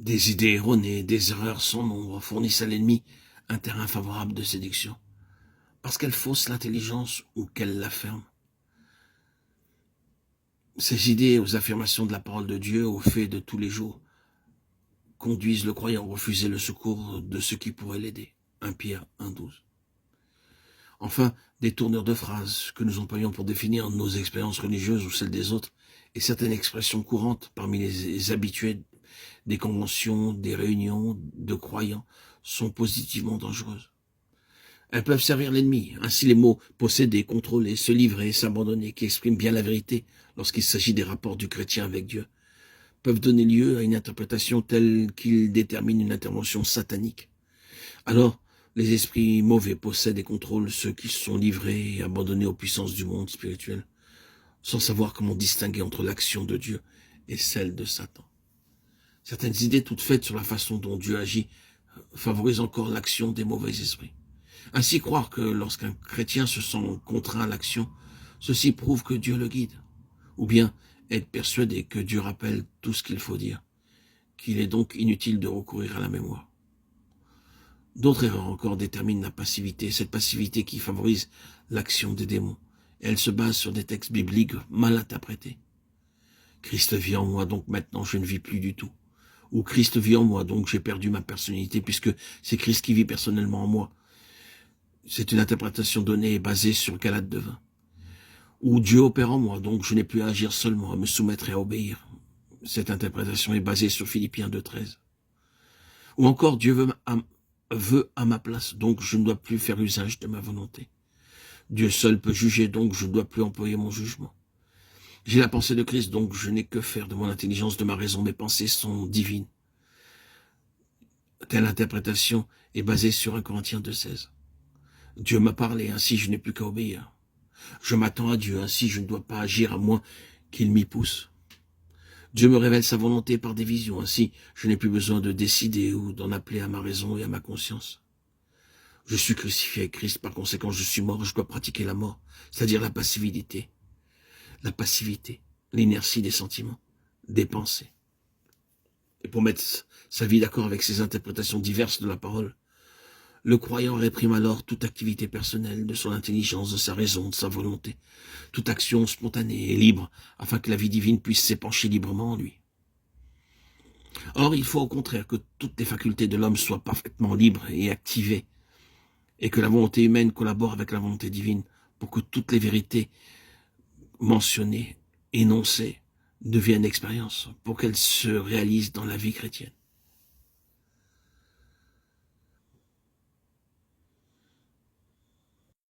Des idées erronées, des erreurs sans nombre fournissent à l'ennemi un terrain favorable de séduction, parce qu'elles faussent l'intelligence ou qu'elles la ferment. Ces idées aux affirmations de la parole de Dieu, aux faits de tous les jours, conduisent le croyant à refuser le secours de ceux qui pourraient l'aider. 1 Pierre 1,12. Enfin, des tournures de phrases que nous employons pour définir nos expériences religieuses ou celles des autres, et certaines expressions courantes parmi les habitués des conventions, des réunions de croyants, sont positivement dangereuses. Elles peuvent servir l'ennemi. Ainsi, les mots posséder, contrôler, se livrer, s'abandonner, qui expriment bien la vérité lorsqu'il s'agit des rapports du chrétien avec Dieu, peuvent donner lieu à une interprétation telle qu'ils déterminent une intervention satanique. Alors, les esprits mauvais possèdent et contrôlent ceux qui sont livrés et abandonnés aux puissances du monde spirituel, sans savoir comment distinguer entre l'action de Dieu et celle de Satan. Certaines idées toutes faites sur la façon dont Dieu agit favorisent encore l'action des mauvais esprits. Ainsi, croire que lorsqu'un chrétien se sent contraint à l'action, ceci prouve que Dieu le guide. Ou bien être persuadé que Dieu rappelle tout ce qu'il faut dire, qu'il est donc inutile de recourir à la mémoire. D'autres erreurs encore déterminent la passivité, cette passivité qui favorise l'action des démons. Et elle se base sur des textes bibliques mal interprétés. Christ vit en moi, donc maintenant je ne vis plus du tout. Ou Christ vit en moi, donc j'ai perdu ma personnalité, puisque c'est Christ qui vit personnellement en moi. C'est une interprétation donnée et basée sur Galates 2:20. Ou Dieu opère en moi, donc je n'ai plus à agir seulement, à me soumettre et à obéir. Cette interprétation est basée sur Philippiens 2:13. Ou encore Dieu veut à ma place, donc je ne dois plus faire usage de ma volonté. Dieu seul peut juger, donc je ne dois plus employer mon jugement. J'ai la pensée de Christ, donc je n'ai que faire de mon intelligence, de ma raison. Mes pensées sont divines. Telle interprétation est basée sur 1 Corinthiens 2:16. Dieu m'a parlé, ainsi je n'ai plus qu'à obéir. Je m'attends à Dieu, ainsi je ne dois pas agir à moins qu'il m'y pousse. Dieu me révèle sa volonté par des visions, ainsi je n'ai plus besoin de décider ou d'en appeler à ma raison et à ma conscience. Je suis crucifié avec Christ, par conséquent je suis mort, je dois pratiquer la mort, c'est-à-dire la passivité, l'inertie des sentiments, des pensées. Et pour mettre sa vie d'accord avec ces interprétations diverses de la parole, le croyant réprime alors toute activité personnelle de son intelligence, de sa raison, de sa volonté, toute action spontanée et libre, afin que la vie divine puisse s'épancher librement en lui. Or, il faut au contraire que toutes les facultés de l'homme soient parfaitement libres et activées, et que la volonté humaine collabore avec la volonté divine, pour que toutes les vérités mentionnées, énoncées, deviennent expérience, pour qu'elles se réalisent dans la vie chrétienne.